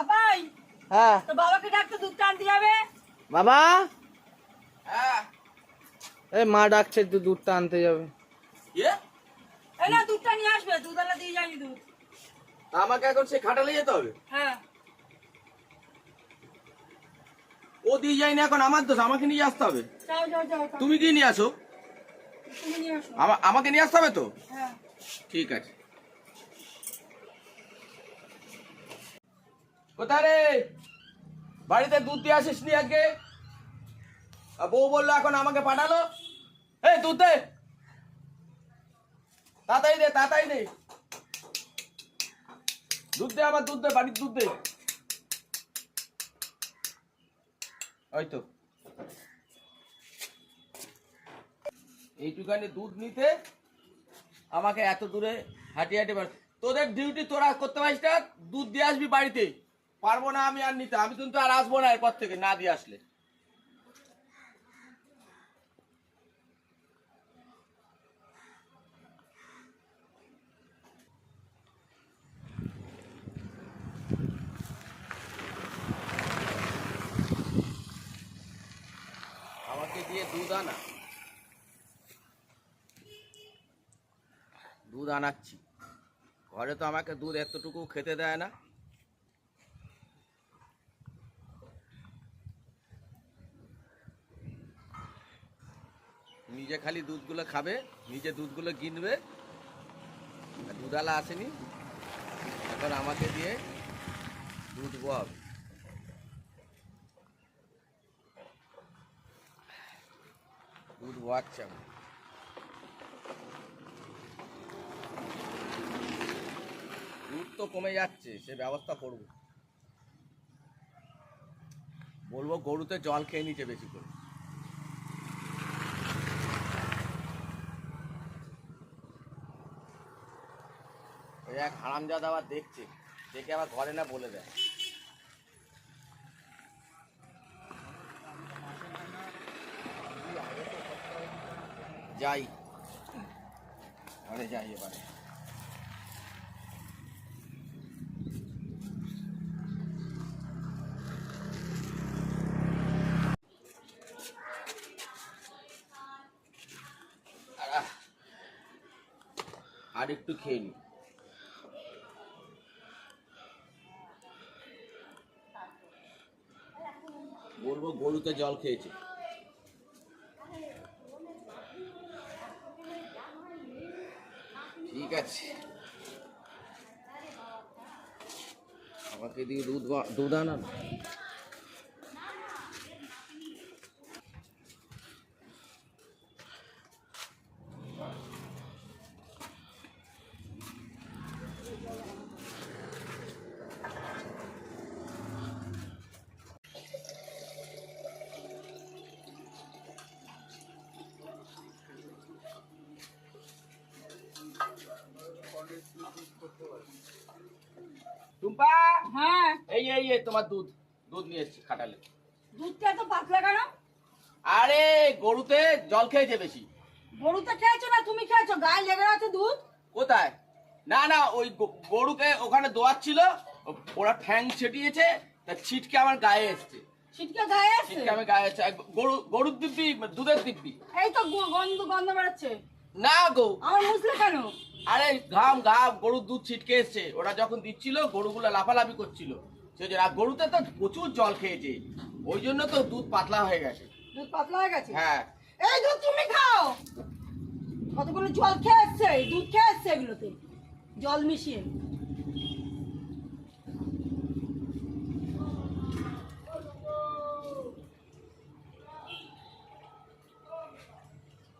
বাবাই হ্যাঁ তো বাবাকে ডাকতে দুধ আনতে যাবে। বাবা, হ্যাঁ এই মা ডাকছে, দুধটা আনতে যাবে। এই না দুধটা নিয়ে আসবে, দুধওয়ালা দিয়ে যাবি দুধ। আমাকে এখন সে খাটালে যেতে হবে? হ্যাঁ ও দিয়ে যায়নি, এখন আমার দোষ, আমাকে নিয়ে আসতে হবে। যাও যাও যাও তুমি কি নিয়ে আসো? তুমি নিয়ে আসো। আমাকে নিয়ে আসতে হবে তো? হ্যাঁ ঠিক আছে। কোথায় রে? বাড়িতে দুধ দিয়ে আসিস নি আজকে? বউ বললো এখন আমাকে পাঠালো। এই দুধ দে, তাড়াতাড়ি দে, তাড়াতাড়ি দে দুধ দে, আবার দুধ দে, বাড়ির দুধ দে। ওই তো এইটুখানি দুধ নিতে আমাকে এত দূরে হাঁটি হাঁটি তোদের ডিউটি তোরা করতে পারিস না, দুধ দিয়ে আসবি বাড়িতে। পারবো না আমি আর নিতে, আমি কিন্তু আর আসবো না এরপর থেকে না দিয়ে আসলে। আমাকে দিয়ে দুধ আনা, দুধ আনাচ্ছি। ঘরে তো আমাকে দুধ এতটুকু খেতে দেয় না। নিজে খালি দুধগুলো খাবে, নিজে দুধগুলো কিনবে, দুধওয়ালা আসেনি, এখন আমাকে দিয়ে দুধ বহাবে। দুধ বহাচ্ছে আমি। দুধ তো কমে যাচ্ছে, সে ব্যবস্থা করব। বলবো গরুতে জল খেয়ে নিচ্ছে বেশি করে। ওই এক হারামজাদা আবার দেখছে, দেখে আবার ঘরে না বলে দেয়। যাই ঘরে যাই এবারে। আর একটু খেয়ে নি। বলবো গরুতে জল খেয়েছে। ঠিক আছে, আমাকে দিয়ে দুধ আনা না। টুম্পা, হ্যাঁ এই এই এই তোমার দুধ, দুধ নিয়ে এসছি খাটালে। দুধটা এত পাতলা কেন? আরে গরুতে জল খেয়েছে বেশি। গরুতে খেয়েছো না তুমি খেয়েছো? গায়ে লেগে আছে দুধ। কোথায়? না না, ওই গরুকে ওখানে দোয়াচ্ছিল, ওরা ঠ্যাং ছিটিয়েছে, তা ছিটকে আমার গায়ে এসছে। ছিটকে গায়ে আছে? ছিটকে আমি গায়ে এসছে। গরুর দিব্যি, দুধের দিব্যি। এই তো গন্ধ গন্ধ বেরোচ্ছে। না গো, আমার মুছলে কেন? আরে ঘাম ঘাম, গরুর দুধ ছিটকে এসছে। ওরা যখন দিচ্ছিল গরুগুলো লাফালাফি করছিল, সেজন্য। আর গরুতে তো প্রচুর জল খেয়েছে, ওই জন্য তো দুধ পাতলা হয়ে গেছে। দুধ পাতলা হয়ে গেছে? হ্যাঁ। এই দুধ তুমি খাও। কতগুলো জল খেয়ে এসছে, দুধ খেয়ে এসছে এগুলোতে জল মিশিয়ে।